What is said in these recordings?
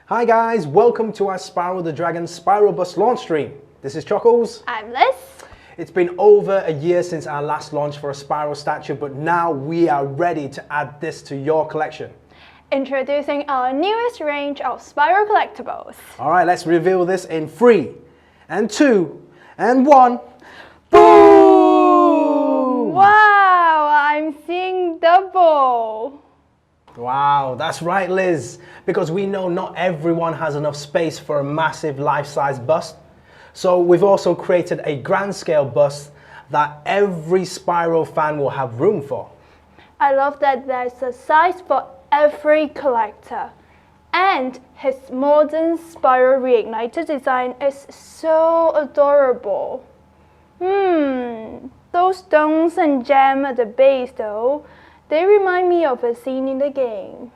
Hi guys, welcome to our Spyro the Dragon Spyro Bust launch stream. This is Chuckles. I'm Liz. It's been over a year since our last launch for a Spyro statue, but now we are ready to add this to your collection. Introducing our newest range of Spyro collectibles. Alright, let's reveal this in 3, and 2, and 1. Boom! Wow, I'm seeing double. Wow, that's right, Liz. Because we know not everyone has enough space for a massive life-size bust. So we've also created a grand scale bust that every Spyro fan will have room for. I love that there's a size for every collector. And his modern Spyro Reignited design is so adorable. Those stones and gem at the base though, they remind me of a scene in the game.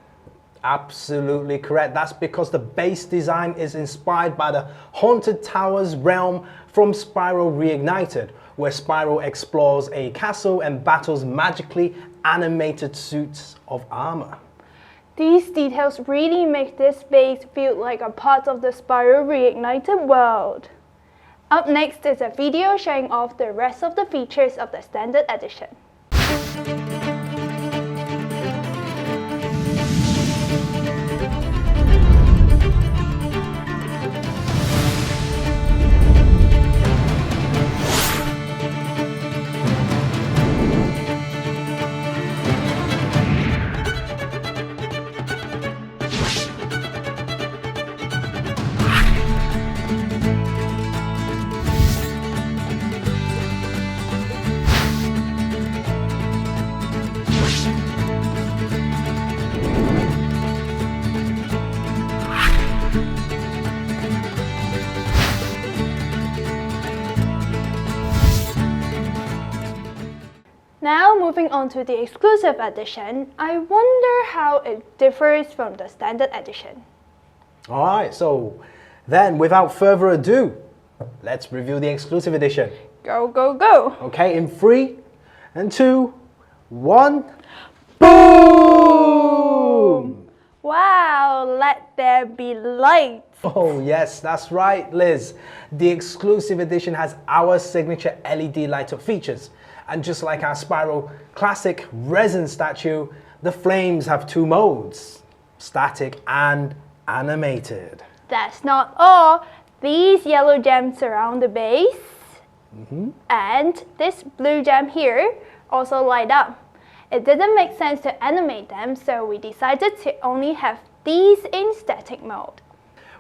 Absolutely correct. That's because the base design is inspired by the Haunted Towers realm from Spyro Reignited, where Spyro explores a castle and battles magically animated suits of armor. These details really make this base feel like a part of the Spyro Reignited world. Up next is a video showing off the rest of the features of the standard edition. Now moving on to the exclusive edition, I wonder how it differs from the standard edition. Alright, so then without further ado, let's review the exclusive edition. Go, go, go! Okay, in 3, and 2, 1. Boom! Wow, let there be light! Oh yes, that's right, Liz. The exclusive edition has our signature LED light-up features. And just like our Spyro classic resin statue, the flames have 2 modes, static and animated. That's not all. These yellow gems surround the base, and this blue gem here also light up. It didn't make sense to animate them, so we decided to only have these in static mode.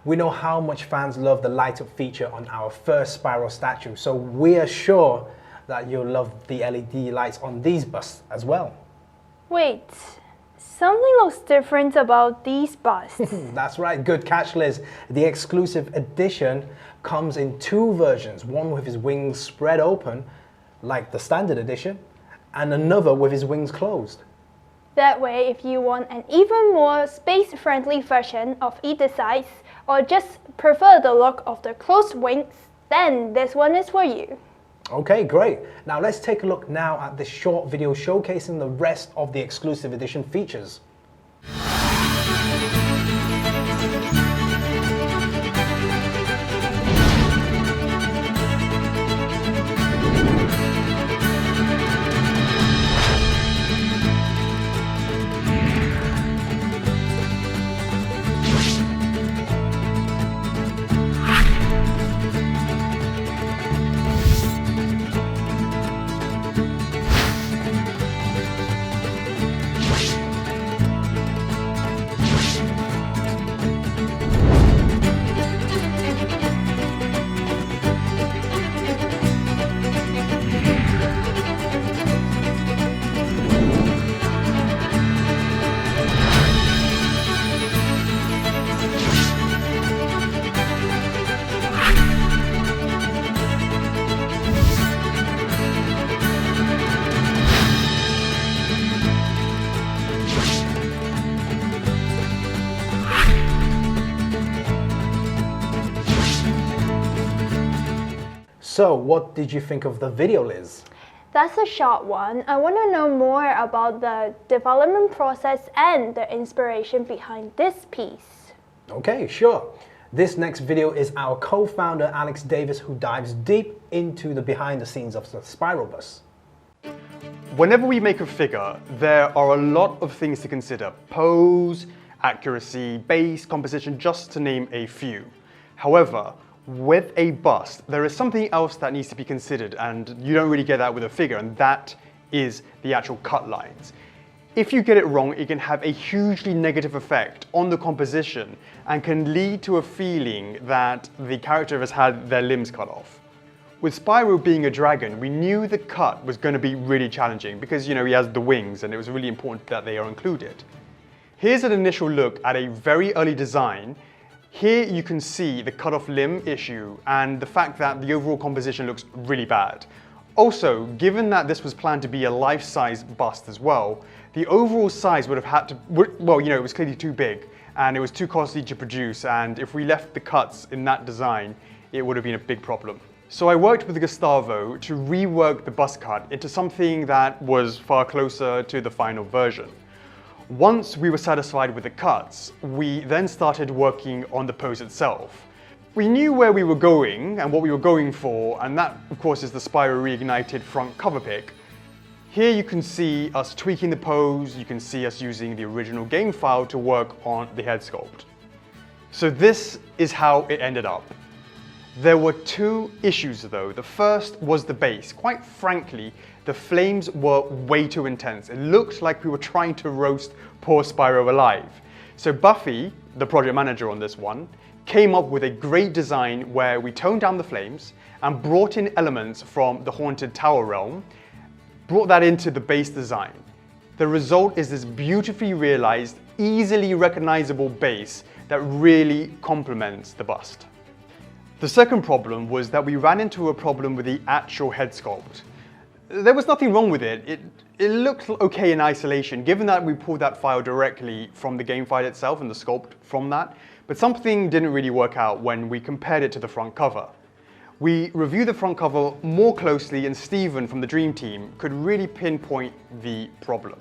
We know how much fans love the light-up feature on our first Spyro statue, so we are sure that you'll love the LED lights on these busts as well. Wait, something looks different about these busts. That's right, good catch, Liz. The exclusive edition comes in 2 versions, one with his wings spread open, like the standard edition, and another with his wings closed. That way, if you want an even more space-friendly version of either size, or just prefer the look of the closed wings, then this one is for you. Okay, great. Now let's take a look now at this short video showcasing the rest of the exclusive edition features. So, what did you think of the video, Liz? That's a short one. I want to know more about the development process and the inspiration behind this piece. Okay, sure. This next video is our co-founder Alex Davis, who dives deep into the behind the scenes of the Spyro Bust. Whenever we make a figure, there are a lot of things to consider. Pose, accuracy, base, composition, just to name a few. However, with a bust, there is something else that needs to be considered, and you don't really get that with a figure, and that is the actual cut lines. If you get it wrong, it can have a hugely negative effect on the composition and can lead to a feeling that the character has had their limbs cut off. With Spyro being a dragon, we knew the cut was going to be really challenging because, he has the wings and it was really important that they are included. Here's an initial look at a very early design. Here you can see the cut off limb issue and the fact that the overall composition looks really bad. Also, given that this was planned to be a life-size bust as well, the overall size would have had to, well, it was clearly too big and it was too costly to produce, and if we left the cuts in that design, it would have been a big problem. So I worked with Gustavo to rework the bust cut into something that was far closer to the final version. Once we were satisfied with the cuts, we then started working on the pose itself. We knew where we were going and what we were going for, and that, of course, is the Spyro Reignited front cover pic. Here you can see us tweaking the pose, you can see us using the original game file to work on the head sculpt. So this is how it ended up. There were two issues though. The first was the base. Quite frankly, the flames were way too intense. It looked like we were trying to roast poor Spyro alive. So Buffy, the project manager on this one, came up with a great design where we toned down the flames and brought in elements from the Haunted Tower realm, brought that into the base design. The result is this beautifully realized, easily recognizable base that really complements the bust. The second problem was that we ran into a problem with the actual head sculpt. There was nothing wrong with it. It looked okay in isolation, given that we pulled that file directly from the game file itself and the sculpt from that, but something didn't really work out when we compared it to the front cover. We reviewed the front cover more closely, and Steven from the Dream Team could really pinpoint the problem.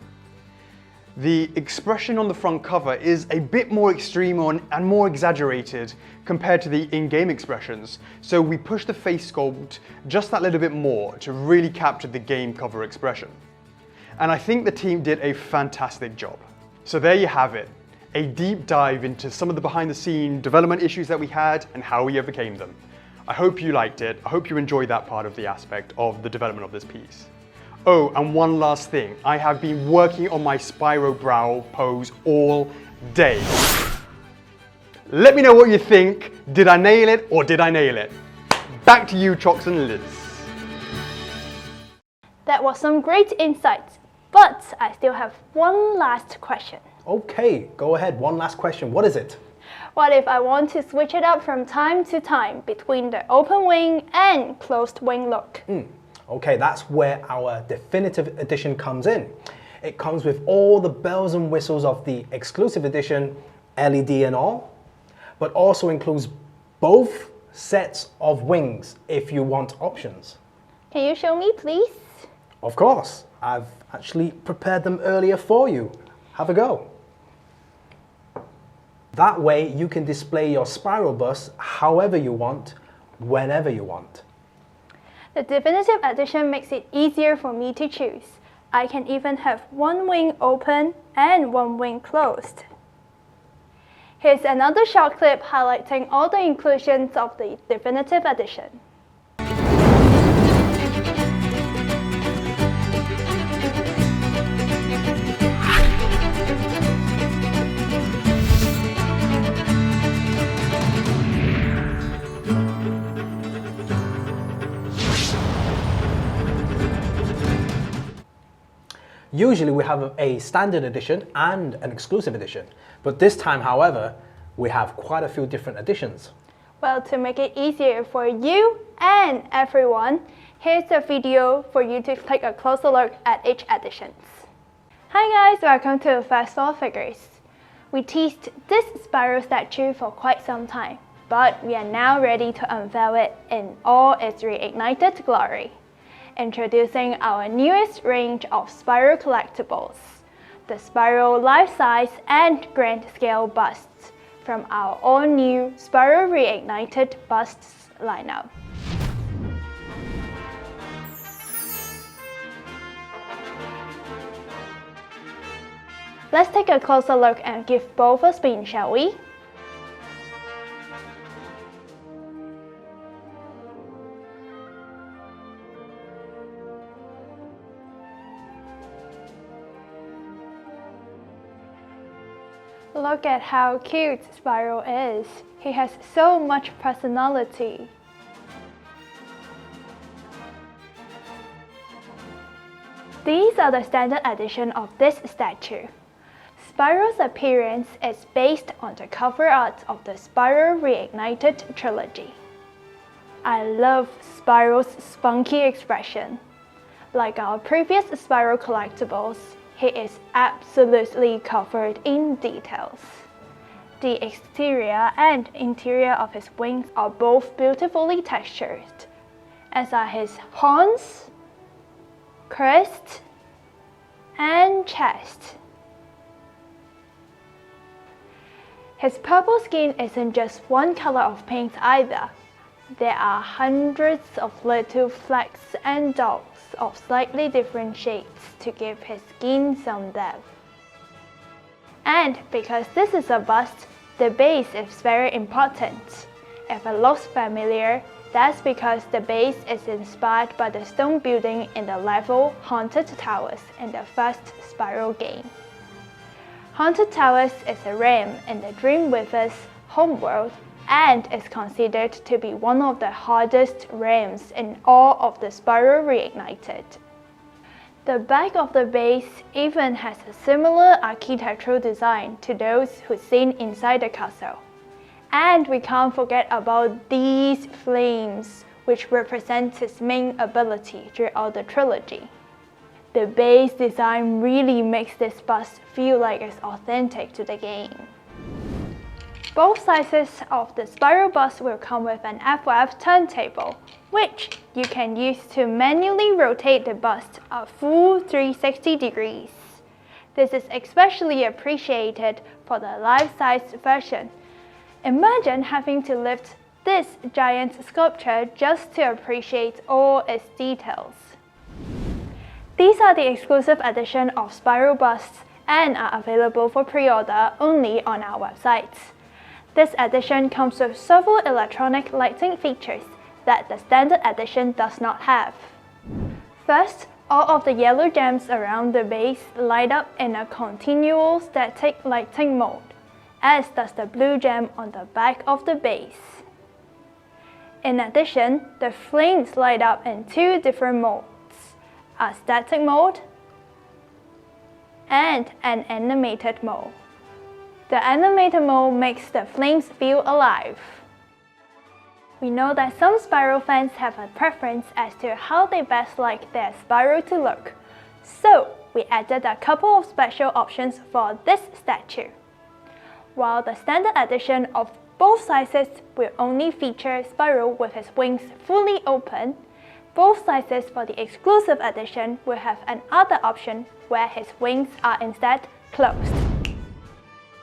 The expression on the front cover is a bit more extreme and more exaggerated compared to the in-game expressions, so we pushed the face sculpt just that little bit more to really capture the game cover expression. And I think the team did a fantastic job. So there you have it, a deep dive into some of the behind-the-scene development issues that we had and how we overcame them. I hope you liked it. I hope you enjoyed that part of the aspect of the development of this piece. Oh, and one last thing. I have been working on my Spyro brow pose all day. Let me know what you think. Did I nail it or did I nail it? Back to you, Chox and Liz. That was some great insights, but I still have one last question. Okay, go ahead. One last question. What is it? What if I want to switch it up from time to time between the open wing and closed wing look? Okay, that's where our definitive edition comes in. It comes with all the bells and whistles of the exclusive edition, LED and all, but also includes both sets of wings if you want options. Can you show me, please? Of course, I've actually prepared them earlier for you. Have a go. That way you can display your Spyro Bust however you want, whenever you want. The definitive edition makes it easier for me to choose. I can even have one wing open and one wing closed. Here's another short clip highlighting all the inclusions of the definitive edition. Usually we have a standard edition and an exclusive edition, but this time, however, we have quite a few different editions. Well, to make it easier for you and everyone, here's a video for you to take a closer look at each edition. Hi guys, welcome to Festival Figures. We teased this Spyro statue for quite some time, but we are now ready to unveil it in all its reignited glory. Introducing our newest range of Spyro collectibles, the Spyro life-size and grand scale busts from our all-new Spyro Reignited Busts lineup. Let's take a closer look and give both a spin, shall we? Look at how cute Spyro is. He has so much personality. These are the standard edition of this statue. Spyro's appearance is based on the cover art of the Spyro Reignited trilogy. I love Spyro's spunky expression. Like our previous Spyro collectibles, he is absolutely covered in details. The exterior and interior of his wings are both beautifully textured, as are his horns, crest, and chest. His purple skin isn't just one color of paint either. There are hundreds of little flecks and dots of slightly different shades to give his skin some depth. And because this is a bust, the base is very important. If it looks familiar, that's because the base is inspired by the stone building in the level Haunted Towers in the first Spyro game. Haunted Towers is a realm in the Dream Weaver's homeworld and is considered to be one of the hardest realms in all of the Spyro Reignited. The back of the base even has a similar architectural design to those who've seen inside the castle. And we can't forget about these flames, which represent his main ability throughout the trilogy. The base design really makes this bust feel like it's authentic to the game. Both sizes of the Spyro Bust will come with an FOF turntable, which you can use to manually rotate the bust a full 360 degrees. This is especially appreciated for the life-size version. Imagine having to lift this giant sculpture just to appreciate all its details. These are the exclusive edition of Spyro Busts and are available for pre-order only on our website. This edition comes with several electronic lighting features that the standard edition does not have. First, all of the yellow gems around the base light up in a continual static lighting mode, as does the blue gem on the back of the base. In addition, the flames light up in two different modes, a static mode and an animated mode. The animated mode makes the flames feel alive. We know that some Spyro fans have a preference as to how they best like their Spyro to look, so we added a couple of special options for this statue. While the standard edition of both sizes will only feature Spyro with his wings fully open, both sizes for the exclusive edition will have another option where his wings are instead closed.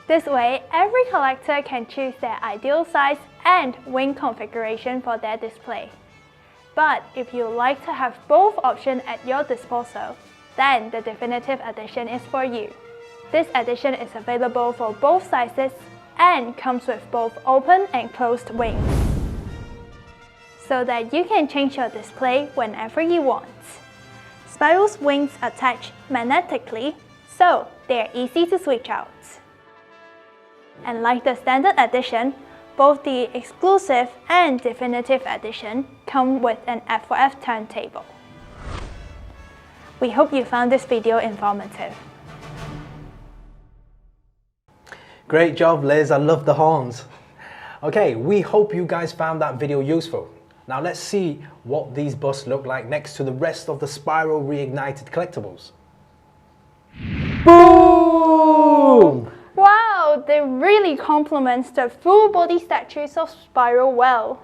This way, every collector can choose their ideal size and wing configuration for their display. But if you like to have both options at your disposal, then the definitive edition is for you. This edition is available for both sizes and comes with both open and closed wings, so that you can change your display whenever you want. Spyro's wings attach magnetically, so they're easy to switch out. And like the standard edition, both the exclusive and definitive edition come with an FOF turntable. We hope you found this video informative. Great job, Liz. I love the horns. Okay, we hope you guys found that video useful. Now let's see what these busts look like next to the rest of the Spyro Reignited collectibles. Boom! Wow, they really complement the full body statues of Spyro well.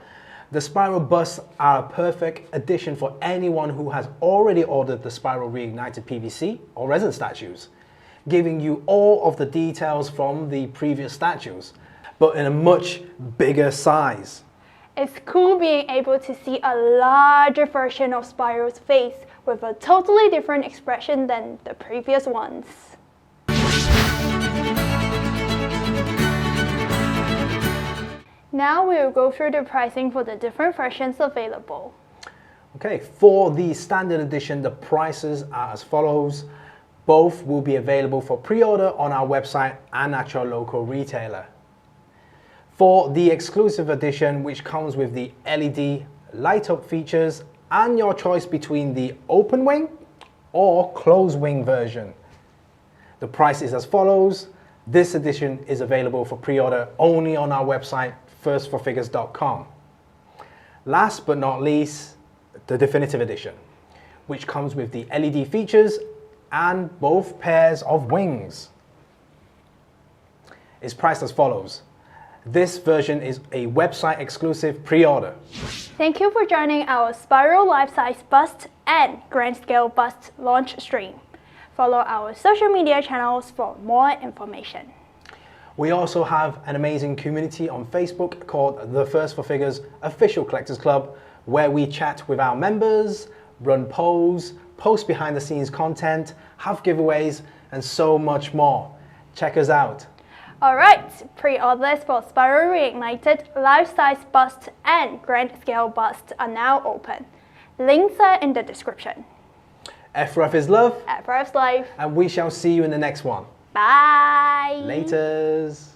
The Spyro Busts are a perfect addition for anyone who has already ordered the Spyro Reignited PVC or resin statues, giving you all of the details from the previous statues. but in a much bigger size. It's cool being able to see a larger version of Spyro's face with a totally different expression than the previous ones. Now we will go through the pricing for the different versions available. Okay, for the standard edition, the prices are as follows. Both will be available for pre-order on our website and at your local retailer. For the exclusive edition, which comes with the LED light-up features and your choice between the open wing or closed wing version, the price is as follows. This edition is available for pre-order only on our website, firstforfigures.com. Last but not least, the definitive edition, which comes with the LED features and both pairs of wings, is priced as follows. This version is a website exclusive pre-order. Thank you for joining our Spyro Life-Size Bust and Grand Scale Bust launch stream. Follow our social media channels for more information. We also have an amazing community on Facebook called the First for Figures Official Collectors Club, where we chat with our members, run polls, post behind the scenes content, have giveaways, and so much more. Check us out. Alright, pre-orders for Spyro Reignited, Life-Size Bust and Grand Scale Bust are now open. Links are in the description. FRF is love, FRF's life. and we shall see you in the next one. Bye! Laters.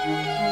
Bye.